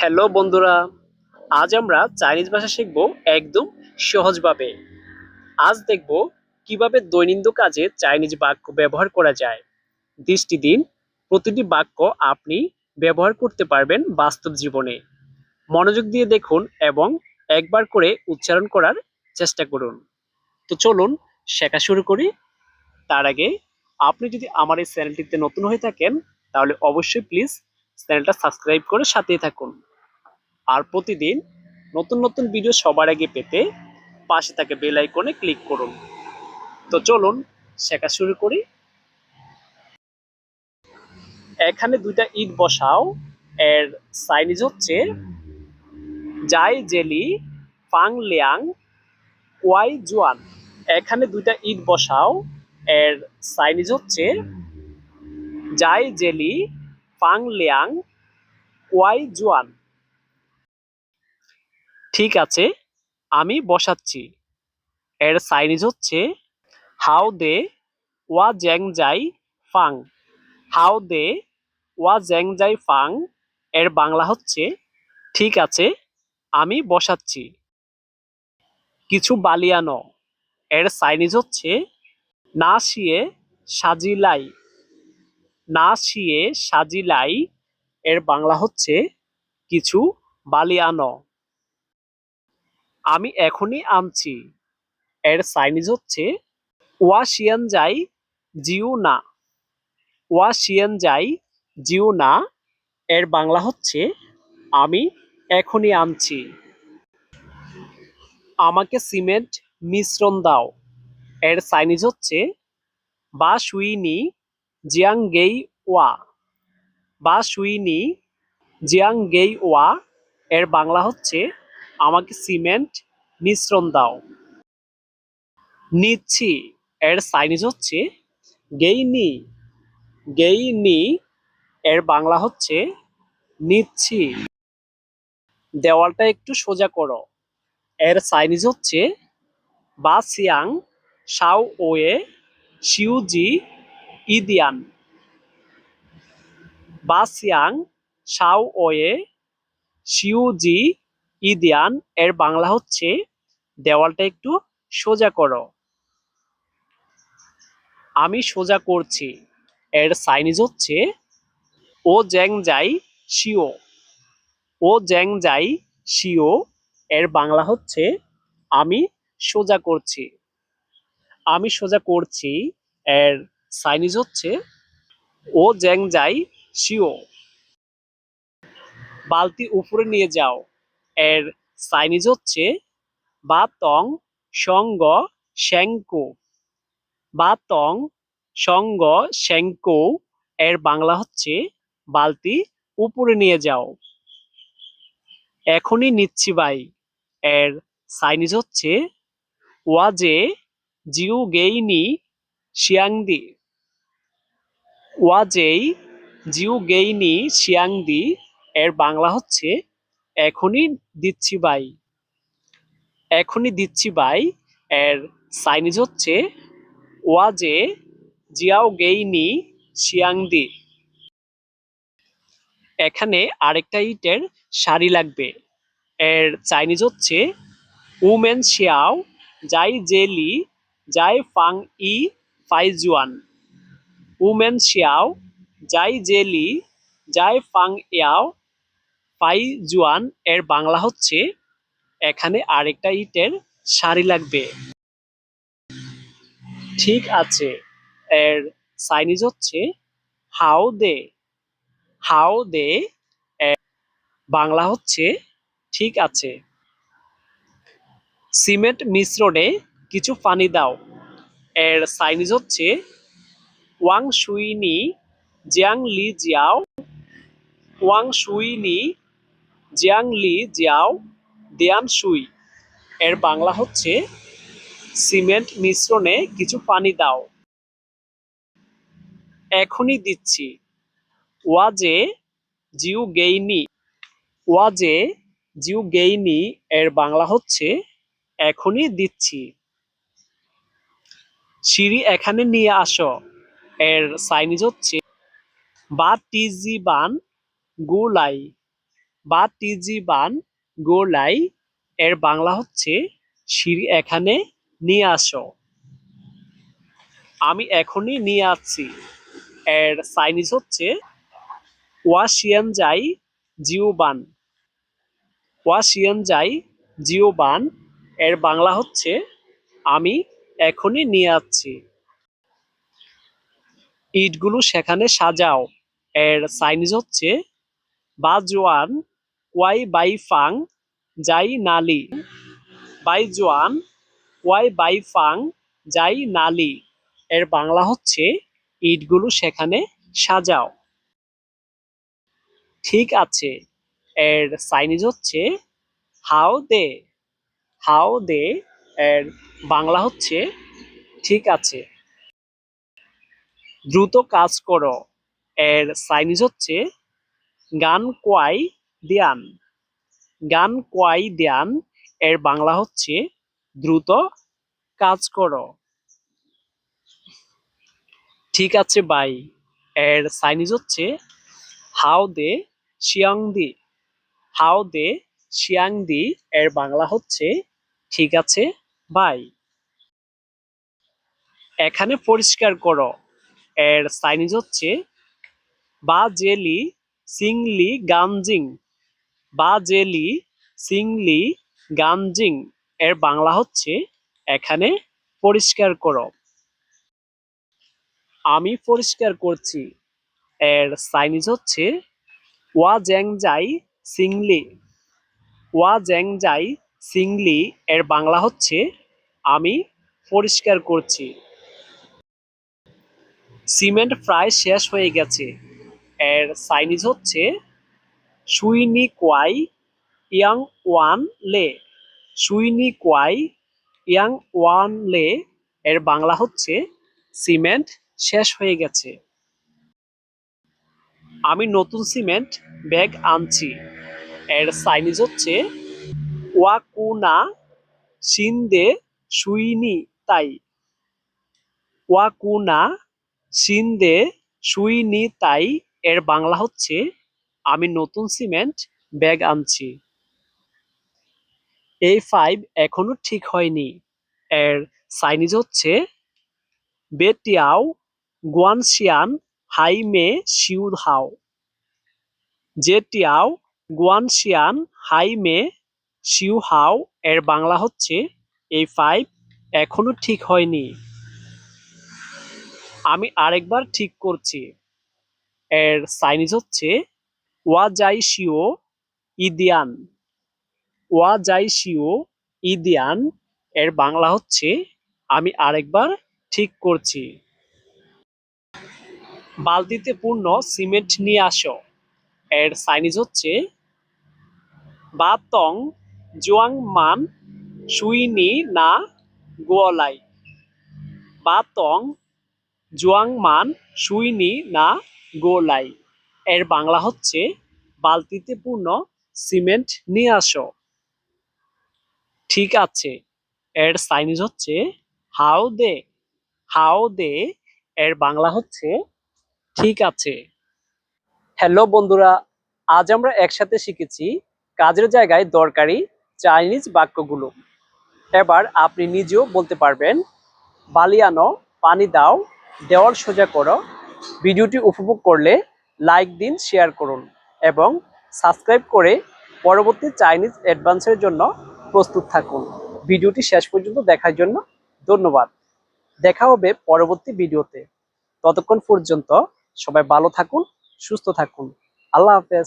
Hello বন্ধুরা, আজ আমরা চাইনিজ ভাষা শিখব একদম সহজভাবে। আজ দেখব কিভাবে দৈনন্দিন কাজে চাইনিজ বাক্য ব্যবহার করা যায়। দৃষ্টি দিন, প্রতিটি বাক্য আপনি ব্যবহার করতে পারবেন বাস্তব জীবনে। মনোযোগ দিয়ে দেখুন এবং একবার করে উচ্চারণ করার চেষ্টা করুন। তো চলুন শেখা শুরু করি। তার আগে আপনি যদি আমার এই চ্যানেলটিতে নতুন হয়ে থাকেন তাহলে অবশ্যই প্লিজ চ্যানেলটা সাবস্ক্রাইব করে সাথেই থাকুন। আর প্রতিদিন নতুন নতুন ভিডিও সবার আগে পেতে পাশে থাকা বেল আইকনে ক্লিক করুন। তো চলুন শেখা শুরু করি। এখানে দুইটা ইট বসাও এর চাইনিজ হচ্ছে জাই জেলি ফাং লিয়াং ওয়াই জুয়ান। এখানে দুইটা ইট বসাও এর চাইনিজ হচ্ছে জাই জেলি ফাং লিয়াং ওয়াই জুয়ান। ঠিক আছে, আমি বসাচ্ছি। এর চাইনিজ হচ্ছে হাউ দে ওয়া জ্যাং জাই ফাং। হাউ দে ওয়া জ্যাং জাই ফাং এর বাংলা হচ্ছে ঠিক আছে, আমি বসাচ্ছি। কিছু বালিয়ানো এর চাইনিজ হচ্ছে না শিয়ে সাজিলাই। না শিয়ে সাজিলাই এর বাংলা হচ্ছে কিছু বালিয়ানো। আমি এখনই আনছি এর চাইনিজ হচ্ছে ওয়া শিয়ান যাই জিউ না। ওয়া শিয়ান যাই জিউ না এর বাংলা হচ্ছে আমি এখনই আনছি। আমাকে সিমেন্ট মিশ্রণ দাও এর চাইনিজ হচ্ছে বা সুইনি জিয়াং গেই ওয়া। বা সুইনি জিয়াং গেই ওয়া এর বাংলা হচ্ছে আমাকে সিমেন্ট মিশ্রণ দাও। নিচ্ছি এর চাইনিজ হচ্ছে গেইনি। গেইনি এর বাংলা হচ্ছে নিচ্ছি। দেওয়ালটা একটু সোজা করো এর চাইনিজ হচ্ছে বা সিয়াং শাও ওয়ে শিউজি ইদিয়ান। বা সিয়াং শাও ওয়ে শিউজি ইদিয়ান এর বাংলা হচ্ছে দেওয়ালটা একটু সোজা করো। আমি সোজা করছি এর চাইনিজ হচ্ছে ও জ্যাং যাই শিও। ও জ্যাং যাই শিও এর বাংলা হচ্ছে আমি সোজা করছি। আমি সোজা করছি এর চাইনিজ হচ্ছে ও জ্যাং যাই শিও। বালতি উপরে নিয়ে যাও এর চাইনিজ হচ্ছে বা তং সঙ্গ শ্যাংকো। বা তং সঙ্গ শ্যাংকো এর বাংলা হচ্ছে বালতি উপরে নিয়ে যাও। এখনই নিচ্ছি ভাই এর চাইনিজ হচ্ছে ওয়াজে জিউ গেইনি শিয়াংদি। ওয়াজেই জিউ গেইনি শিয়াংদি এর বাংলা হচ্ছে এখনই দিচ্ছি ভাই। এখনই দিচ্ছি ভাই এর চাইনিজ হচ্ছে ওয়াজে জিয়াও গেইনি শিয়াংদি। এখানে আরেকটা ইটের শাড়ি লাগবে এর চাইনিজ হচ্ছে উমেন শিয়াও যাই জেলি যাই ফাং ই ফাইজুয়ান। উমেন শিয়াও যাই জেলি যাই ফাং ইয়াও ফাইজুয়ান এর বাংলা হচ্ছে এখানে আরেকটা ইটের শাড়ি লাগবে। ঠিক আছে এর চাইনিজ হচ্ছে হাউ দে। হাউ দে এর বাংলা হচ্ছে ঠিক আছে। সিমেন্ট মিশ্রণে কিছু পানি দাও এর চাইনিজ হচ্ছে ওয়াং সুইনি জিয়াং লি জিয়াও। ওয়াং সুইনি জিয়াং লি জিয়াও দিয়ান সুই এর বাংলা হচ্ছে সিমেন্ট মিশ্রণে কিছু পানি দাও। এখনই দিচ্ছি। ওয়াজে জিউ গেইনি। ওয়াজে জিউ গেইনি এর বাংলা হচ্ছে এখনই দিচ্ছি। সিঁড়ি এখানে নিয়ে আসো এর চাইনিজ হচ্ছে বা টিজি বান গুলাই। বা টিজি বান গোলাই এর বাংলা হচ্ছে সিঁড়ি এখানে নিয়ে আসো। আমি এখনই নিয়ে আসছি এর চাইনিজ হচ্ছে ওয়া শিয়ান যাই জিও বান। ওয়া শিয়ান যাই জিও বান এর বাংলা হচ্ছে আমি এখনই নিয়ে আসছি। ইটগুলো সেখানে সাজাও এর চাইনিজ হচ্ছে বা জোয়ান ওয়াই বাই ফাং যাই নালি। বাই জোয়ান ওয়াই বাই ফাং যাই নালি এর বাংলা হচ্ছে ইটগুলো সেখানে সাজাও। ঠিক আছে এর চাইনিজ হচ্ছে হাও দে। হাও দে এর বাংলা হচ্ছে ঠিক আছে। দ্রুত কাজ করো এর চাইনিজ হচ্ছে গান কোয়াই দিয়ান। গান কোয়াই দিয়ান এর বাংলা হচ্ছে দ্রুত কাজ করো। ঠিক আছে বাই এর চাইনিজ হচ্ছে হাও দে শিয়াং দি। হাও দে শিয়াং দি এর বাংলা হচ্ছে ঠিক আছে বাই। এখানে পরিষ্কার করো এর চাইনিজ হচ্ছে বা জেলি সিংলি গানজিং। বা জেলি সিংলি গানজিং এর বাংলা হচ্ছে এখানে পরিষ্কার করো। আমি পরিষ্কার করছি এর চাইনিজ হচ্ছে ওয়া জ্যাং যাই সিংলি। ওয়া জ্যাং যাই সিংলি এর বাংলা হচ্ছে আমি পরিষ্কার করছি। সিমেন্ট প্রায় শেষ হয়ে গেছে এর চাইনিজ হচ্ছে সুইনি কোয়াই ইয়াং ওয়ান লে। সুইনি কোয়াই ইয়াং ওয়ান লে এর বাংলা হচ্ছে সিমেন্ট শেষ হয়ে গেছে। আমি নতুন সিমেন্ট ব্যাগ আনছি এর চাইনিজ হচ্ছে ওয়া কুনা শিনদে সুইনি তাই। ওয়া কুনা শিনদে সুইনি তাই এর বাংলা হচ্ছে আমি নতুন সিমেন্ট ব্যাগ আনছি। এই ফাইভ এখনো ঠিক হয়নি এর চাইনিজ হচ্ছে বেটিয়াও গুয়ানশিয়ান হাই মে শিউ হাও। জেটিয়াও গুয়ানশিয়ান হাই মে শিউ হাও এর বাংলা হচ্ছে এই ফাইভ এখনো ঠিক হয়নি। আমি আরেকবার ঠিক করছি এর চাইনিজ হচ্ছে ওয়া যাই শিও ইদিয়ান। ওয়া যাই শিও ইদিয়ান এর বাংলা হচ্ছে আমি আরেকবার ঠিক করছি। বালতিতে পূর্ণ সিমেন্ট নিয়ে আসো এর চাইনিজ হচ্ছে বা তং জুয়াং মান সুইনি না গোয়ালাই। বা তং জুয়াং মান সুইনি না গোলাই এর বাংলা হচ্ছে বালতিতে পূর্ণ সিমেন্ট নিয়ে আসো। ঠিক আছে এর চাইনিজ হচ্ছে হাও দে। হাও দে এর বাংলা হচ্ছে ঠিক আছে। হ্যালো বন্ধুরা, আজ আমরা একসাথে শিখেছি কাজের জায়গায় দরকারি চাইনিজ বাক্যগুলো। এবার আপনি নিজেও বলতে পারবেন। বালি আনো, পানি দাও, দেওয়াল সোজা করো। ভিডিওটি উপভোগ করলে লাইক দিন, শেয়ার করুন এবং সাবস্ক্রাইব করে পরবর্তী চাইনিজ অ্যাডভান্সের জন্য প্রস্তুত থাকুন। ভিডিওটি শেষ পর্যন্ত দেখার জন্য ধন্যবাদ। দেখা হবে পরবর্তী ভিডিওতে। ততক্ষণ পর্যন্ত সবাই ভালো থাকুন, সুস্থ থাকুন। আল্লাহ হাফেজ।